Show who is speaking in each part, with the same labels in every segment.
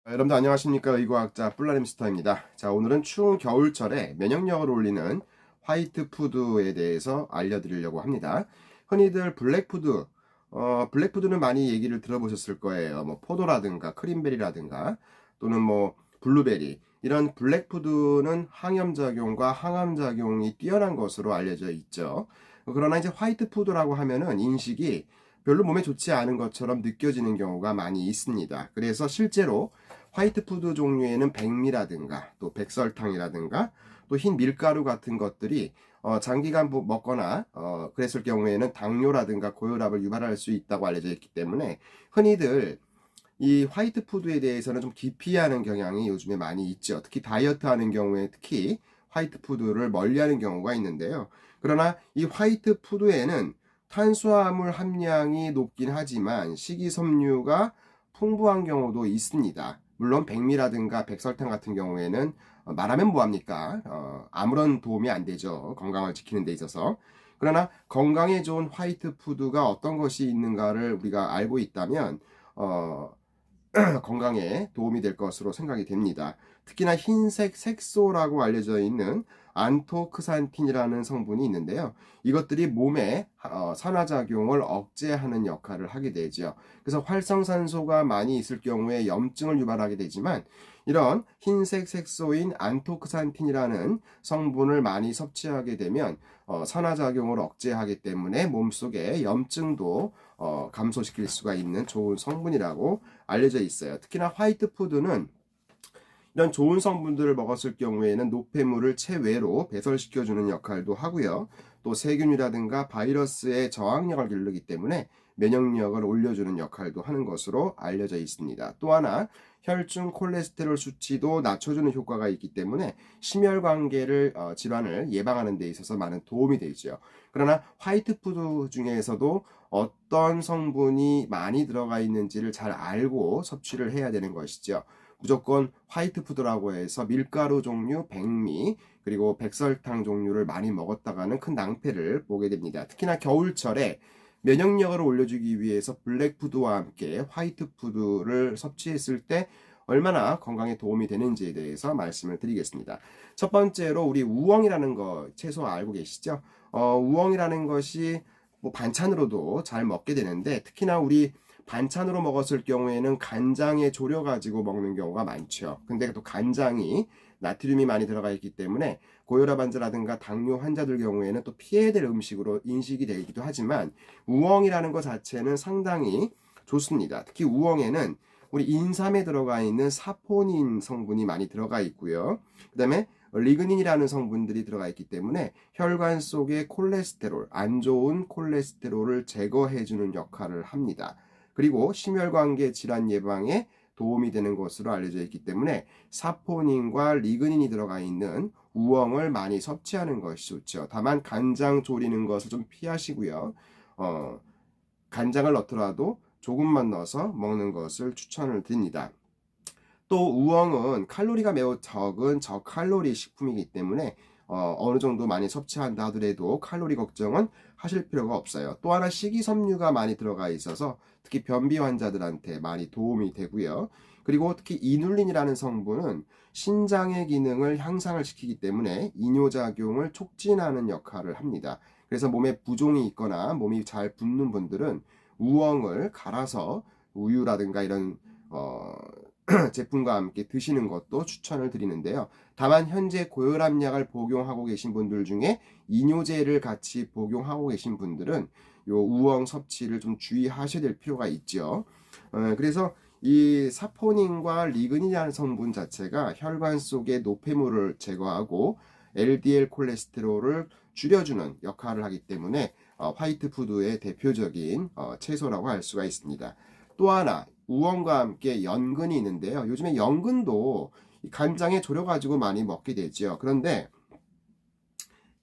Speaker 1: 여러분들 안녕하십니까. 의과학자 뿔라림스터입니다. 자, 오늘은 추운 겨울철에 면역력을 올리는 화이트 푸드에 대해서 알려드리려고 합니다. 흔히들 블랙푸드, 블랙푸드는 많이 얘기를 들어보셨을 거예요. 뭐 포도라든가 크림베리라든가 또는 뭐 블루베리, 이런 블랙푸드는 항염작용과 항암작용이 뛰어난 것으로 알려져 있죠. 그러나 이제 화이트 푸드라고 하면은 인식이 별로 몸에 좋지 않은 것처럼 느껴지는 경우가 많이 있습니다. 그래서 실제로 화이트 푸드 종류에는 백미라든가 또 백설탕이라든가 또 흰 밀가루 같은 것들이 장기간 먹거나 그랬을 경우에는 당뇨라든가 고혈압을 유발할 수 있다고 알려져 있기 때문에 흔히들 이 화이트 푸드에 대해서는 좀 기피하는 경향이 요즘에 많이 있죠. 특히 다이어트 하는 경우에 특히 화이트 푸드를 멀리하는 경우가 있는데요. 그러나 이 화이트 푸드에는 탄수화물 함량이 높긴 하지만 식이섬유가 풍부한 경우도 있습니다. 물론 백미라든가 백설탕 같은 경우에는 말하면 뭐합니까? 아무런 도움이 안 되죠. 건강을 지키는 데 있어서. 그러나 건강에 좋은 화이트 푸드가 어떤 것이 있는가를 우리가 알고 있다면 건강에 도움이 될 것으로 생각이 됩니다. 특히나 흰색 색소라고 알려져 있는 안토크산틴이라는 성분이 있는데요. 이것들이 몸의 산화작용을 억제하는 역할을 하게 되죠. 그래서 활성산소가 많이 있을 경우에 염증을 유발하게 되지만 이런 흰색 색소인 안토크산틴이라는 성분을 많이 섭취하게 되면 산화작용을 억제하기 때문에 몸속에 염증도 감소시킬 수가 있는 좋은 성분이라고 알려져 있어요. 특히나 화이트 푸드는 이런 좋은 성분들을 먹었을 경우에는 노폐물을 체외로 배설시켜주는 역할도 하고요. 또 세균이라든가 바이러스의 저항력을 기르기 때문에 면역력을 올려주는 역할도 하는 것으로 알려져 있습니다. 또 하나 혈중 콜레스테롤 수치도 낮춰주는 효과가 있기 때문에 심혈관계를 질환을 예방하는 데 있어서 많은 도움이 되죠. 그러나 화이트 푸드 중에서도 어떤 성분이 많이 들어가 있는지를 잘 알고 섭취를 해야 되는 것이죠. 무조건 화이트 푸드라고 해서 밀가루 종류, 백미, 그리고 백설탕 종류를 많이 먹었다가는 큰 낭패를 보게 됩니다. 특히나 겨울철에 면역력을 올려주기 위해서 블랙푸드와 함께 화이트 푸드를 섭취했을 때 얼마나 건강에 도움이 되는지에 대해서 말씀을 드리겠습니다. 첫 번째로 우리 우엉이라는 거 채소 알고 계시죠? 우엉이라는 것이 뭐 반찬으로도 잘 먹게 되는데 특히나 우리 반찬으로 먹었을 경우에는 간장에 졸여가지고 먹는 경우가 많죠. 근데 또 간장이 나트륨이 많이 들어가 있기 때문에 고혈압 환자라든가 당뇨 환자들 경우에는 또 피해야 될 음식으로 인식이 되기도 하지만 우엉이라는 것 자체는 상당히 좋습니다. 특히 우엉에는 우리 인삼에 들어가 있는 사포닌 성분이 많이 들어가 있고요. 그 다음에 리그닌이라는 성분들이 들어가 있기 때문에 혈관 속의 콜레스테롤, 안 좋은 콜레스테롤을 제거해주는 역할을 합니다. 그리고 심혈관계 질환 예방에 도움이 되는 것으로 알려져 있기 때문에 사포닌과 리그닌이 들어가 있는 우엉을 많이 섭취하는 것이 좋죠. 다만 간장 졸이는 것을 좀 피하시고요. 간장을 넣더라도 조금만 넣어서 먹는 것을 추천을 드립니다. 또 우엉은 칼로리가 매우 적은 저칼로리 식품이기 때문에 어느 정도 많이 섭취한다 하더라도 칼로리 걱정은 하실 필요가 없어요. 또 하나 식이섬유가 많이 들어가 있어서 특히 변비 환자들한테 많이 도움이 되고요. 그리고 특히 이눌린이라는 성분은 신장의 기능을 향상을 시키기 때문에 이뇨작용을 촉진하는 역할을 합니다. 그래서 몸에 부종이 있거나 몸이 잘 붓는 분들은 우엉을 갈아서 우유라든가 이런 제품과 함께 드시는 것도 추천을 드리는데요. 다만 현재 고혈압약을 복용하고 계신 분들 중에 이뇨제를 같이 복용하고 계신 분들은 요 우엉 섭취를 좀 주의하셔야 될 필요가 있죠. 그래서 이 사포닌과 리그닌이라는 성분 자체가 혈관 속의 노폐물을 제거하고 LDL 콜레스테롤을 줄여주는 역할을 하기 때문에 화이트 푸드의 대표적인 채소라고 할 수가 있습니다. 또 하나 우엉과 함께 연근이 있는데요. 요즘에 연근도 간장에 졸여가지고 많이 먹게 되죠. 그런데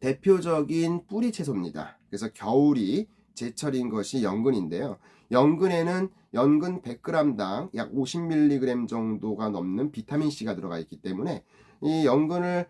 Speaker 1: 대표적인 뿌리 채소입니다. 그래서 겨울이 제철인 것이 연근인데요. 연근에는 연근 100g당 약 50mg 정도가 넘는 비타민C가 들어가 있기 때문에 이 연근을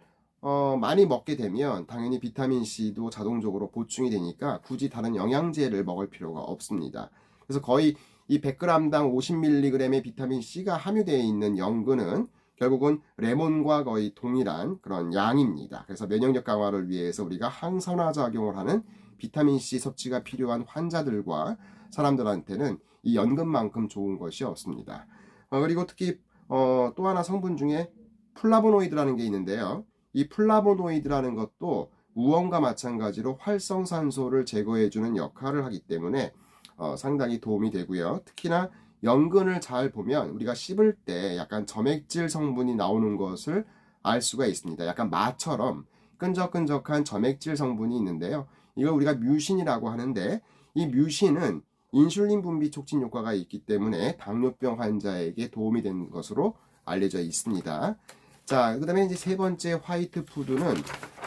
Speaker 1: 많이 먹게 되면 당연히 비타민C도 자동적으로 보충이 되니까 굳이 다른 영양제를 먹을 필요가 없습니다. 그래서 거의 이 100g당 50mg의 비타민 C가 함유되어 있는 연근은 결국은 레몬과 거의 동일한 그런 양입니다. 그래서 면역력 강화를 위해서 우리가 항산화 작용을 하는 비타민 C 섭취가 필요한 환자들과 사람들한테는 이 연근만큼 좋은 것이 없습니다. 그리고 특히 또 하나 성분 중에 플라보노이드라는 게 있는데요. 이 플라보노이드라는 것도 우원과 마찬가지로 활성산소를 제거해주는 역할을 하기 때문에 상당히 도움이 되고요. 특히나 연근을 잘 보면 우리가 씹을 때 약간 점액질 성분이 나오는 것을 알 수가 있습니다. 약간 마처럼 끈적끈적한 점액질 성분이 있는데요. 이걸 우리가 뮤신이라고 하는데, 이 뮤신은 인슐린 분비 촉진 효과가 있기 때문에 당뇨병 환자에게 도움이 되는 것으로 알려져 있습니다. 자, 그 다음에 이제 세 번째 화이트 푸드는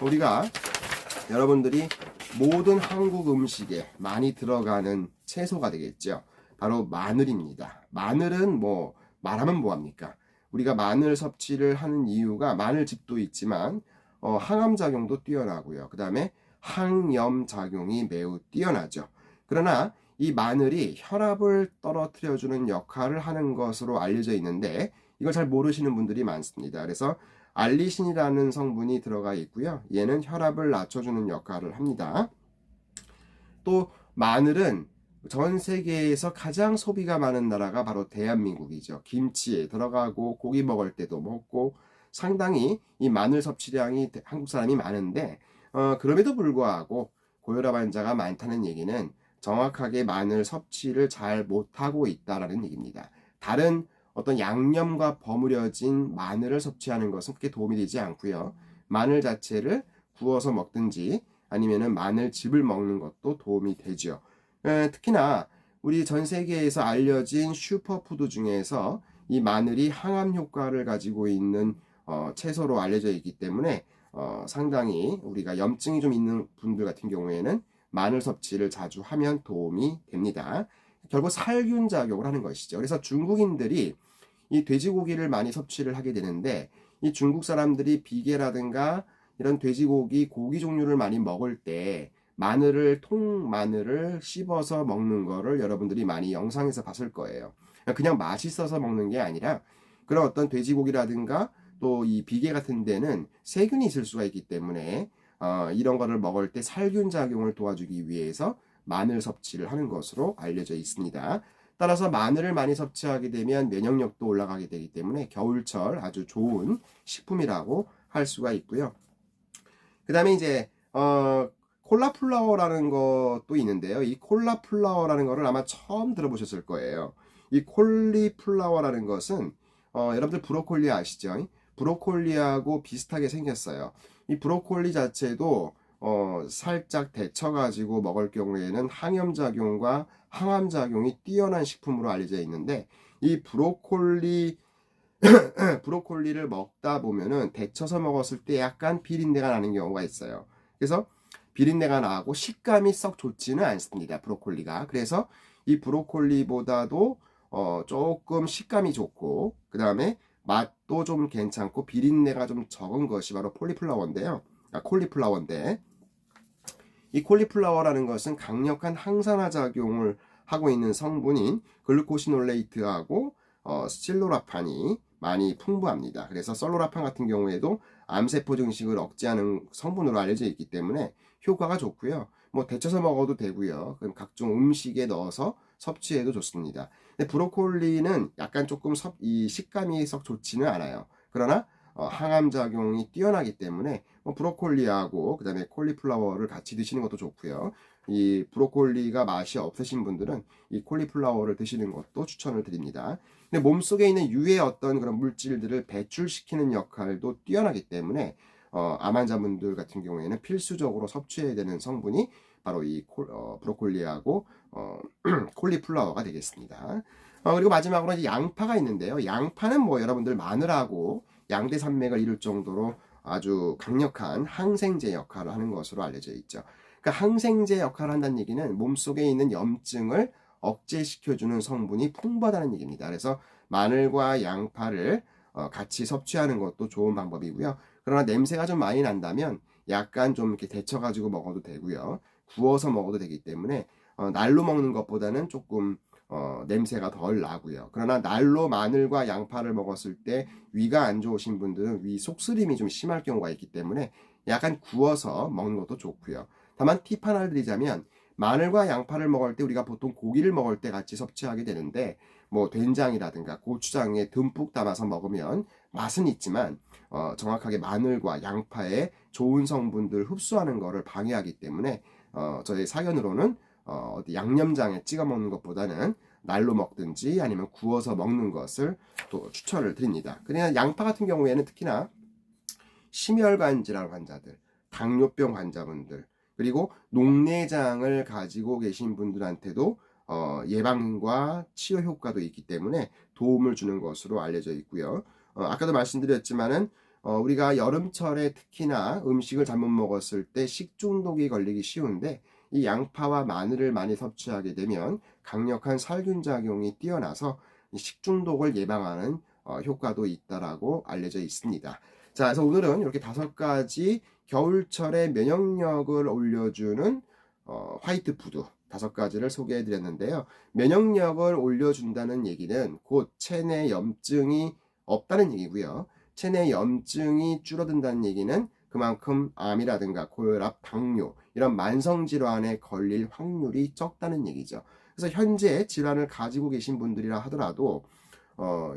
Speaker 1: 우리가 여러분들이 모든 한국 음식에 많이 들어가는 채소가 되겠죠. 바로 마늘입니다. 마늘은 뭐 말하면 뭐합니까? 우리가 마늘 섭취를 하는 이유가 마늘즙도 있지만 항암 작용도 뛰어나고요. 그 다음에 항염 작용이 매우 뛰어나죠. 그러나 이 마늘이 혈압을 떨어뜨려주는 역할을 하는 것으로 알려져 있는데 이걸 잘 모르시는 분들이 많습니다. 그래서 알리신이라는 성분이 들어가 있고요. 얘는 혈압을 낮춰주는 역할을 합니다. 또 마늘은 전 세계에서 가장 소비가 많은 나라가 바로 대한민국이죠. 김치에 들어가고 고기 먹을 때도 먹고 상당히 이 마늘 섭취량이 한국 사람이 많은데 그럼에도 불구하고 고혈압 환자가 많다는 얘기는 정확하게 마늘 섭취를 잘 못하고 있다라는 얘기입니다. 다른 어떤 양념과 버무려진 마늘을 섭취하는 것은 그렇게 도움이 되지 않고요. 마늘 자체를 구워서 먹든지 아니면은 마늘즙을 먹는 것도 도움이 되죠. 특히나 우리 전 세계에서 알려진 슈퍼푸드 중에서 이 마늘이 항암 효과를 가지고 있는 채소로 알려져 있기 때문에 상당히 우리가 염증이 좀 있는 분들 같은 경우에는 마늘 섭취를 자주 하면 도움이 됩니다. 결국 살균 작용을 하는 것이죠. 그래서 중국인들이 이 돼지고기를 많이 섭취를 하게 되는데 이 중국 사람들이 비계라든가 이런 돼지고기, 고기 종류를 많이 먹을 때 통마늘을 씹어서 먹는 거를 여러분들이 많이 영상에서 봤을 거예요. 그냥 맛있어서 먹는 게 아니라 그런 어떤 돼지고기라든가 또 이 비계 같은 데는 세균이 있을 수가 있기 때문에 이런 거를 먹을 때 살균 작용을 도와주기 위해서 마늘 섭취를 하는 것으로 알려져 있습니다. 따라서 마늘을 많이 섭취하게 되면 면역력도 올라가게 되기 때문에 겨울철 아주 좋은 식품이라고 할 수가 있고요. 그 다음에 이제 콜라플라워라는 것도 있는데요. 이 콜라플라워라는 거를 아마 처음 들어보셨을 거예요. 이 콜리플라워라는 것은 여러분들 브로콜리 아시죠? 브로콜리하고 비슷하게 생겼어요. 이 브로콜리 자체도 살짝 데쳐가지고 먹을 경우에는 항염작용과 항암작용이 뛰어난 식품으로 알려져 있는데 이 브로콜리를 먹다 보면은 데쳐서 먹었을 때 약간 비린내가 나는 경우가 있어요. 그래서 비린내가 나고 식감이 썩 좋지는 않습니다. 브로콜리가. 그래서 이 브로콜리보다도 조금 식감이 좋고 그 다음에 맛도 좀 괜찮고 비린내가 좀 적은 것이 바로 콜리플라워인데 이 콜리플라워라는 것은 강력한 항산화 작용을 하고 있는 성분인 글루코시놀레이트하고 스칠로라판이 많이 풍부합니다. 그래서 솔로라판 같은 경우에도 암세포 증식을 억제하는 성분으로 알려져 있기 때문에 효과가 좋고요. 뭐 데쳐서 먹어도 되고요. 그럼 각종 음식에 넣어서 섭취해도 좋습니다. 근데 브로콜리는 약간 조금 이 식감이 썩 좋지는 않아요. 그러나 항암 작용이 뛰어나기 때문에 브로콜리하고 그 다음에 콜리플라워를 같이 드시는 것도 좋고요. 이 브로콜리가 맛이 없으신 분들은 이 콜리플라워를 드시는 것도 추천을 드립니다. 근데 몸속에 있는 유해 어떤 그런 물질들을 배출시키는 역할도 뛰어나기 때문에 암 환자분들 같은 경우에는 필수적으로 섭취해야 되는 성분이 바로 이 브로콜리하고 콜리플라워가 되겠습니다. 그리고 마지막으로 이제 양파가 있는데요. 양파는 뭐 여러분들 마늘하고 양대산맥을 이룰 정도로 아주 강력한 항생제 역할을 하는 것으로 알려져 있죠. 그러니까 항생제 역할을 한다는 얘기는 몸속에 있는 염증을 억제시켜주는 성분이 풍부하다는 얘기입니다. 그래서 마늘과 양파를 같이 섭취하는 것도 좋은 방법이고요. 그러나 냄새가 좀 많이 난다면 약간 좀 이렇게 데쳐가지고 먹어도 되고요. 구워서 먹어도 되기 때문에 날로 먹는 것보다는 조금 냄새가 덜 나고요. 그러나 날로 마늘과 양파를 먹었을 때 위가 안 좋으신 분들은 위 속쓰림이 좀 심할 경우가 있기 때문에 약간 구워서 먹는 것도 좋고요. 다만 팁 하나를 드리자면 마늘과 양파를 먹을 때 우리가 보통 고기를 먹을 때 같이 섭취하게 되는데 뭐 된장이라든가 고추장에 듬뿍 담아서 먹으면 맛은 있지만 정확하게 마늘과 양파의 좋은 성분들 흡수하는 것을 방해하기 때문에 저희 사견으로는 어디 양념장에 찍어 먹는 것보다는 날로 먹든지 아니면 구워서 먹는 것을 또 추천을 드립니다. 그냥 양파 같은 경우에는 특히나 심혈관 질환 환자들, 당뇨병 환자분들, 그리고 녹내장을 가지고 계신 분들한테도 예방과 치료 효과도 있기 때문에 도움을 주는 것으로 알려져 있고요. 아까도 말씀드렸지만은 우리가 여름철에 특히나 음식을 잘못 먹었을 때 식중독이 걸리기 쉬운데 이 양파와 마늘을 많이 섭취하게 되면 강력한 살균 작용이 뛰어나서 식중독을 예방하는 효과도 있다라고 알려져 있습니다. 자, 그래서 오늘은 이렇게 5가지 겨울철에 면역력을 올려주는 화이트 푸드 5가지를 소개해 드렸는데요. 면역력을 올려준다는 얘기는 곧 체내 염증이 없다는 얘기고요. 체내 염증이 줄어든다는 얘기는 그만큼 암이라든가 고혈압, 당뇨 이런 만성질환에 걸릴 확률이 적다는 얘기죠. 그래서 현재 질환을 가지고 계신 분들이라 하더라도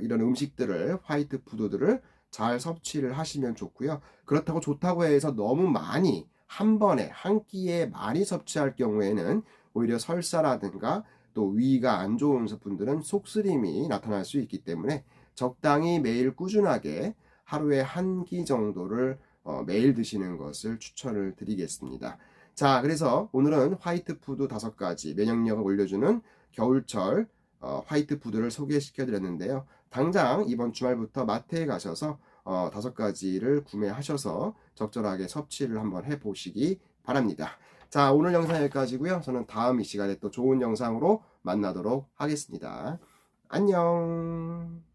Speaker 1: 이런 음식들을 화이트 푸드들을 잘 섭취를 하시면 좋고요. 그렇다고 좋다고 해서 너무 많이 한 번에 한 끼에 많이 섭취할 경우에는 오히려 설사라든가 또 위가 안 좋은 분들은 속쓰림이 나타날 수 있기 때문에 적당히 매일 꾸준하게 하루에 한 끼 정도를 매일 드시는 것을 추천을 드리겠습니다. 자, 그래서 오늘은 화이트 푸드 5가지 면역력을 올려주는 겨울철 화이트 푸드를 소개시켜 드렸는데요. 당장 이번 주말부터 마트에 가셔서 5가지를 구매하셔서 적절하게 섭취를 한번 해보시기 바랍니다. 자, 오늘 영상 여기까지고요. 저는 다음 이 시간에 또 좋은 영상으로 만나도록 하겠습니다. 안녕.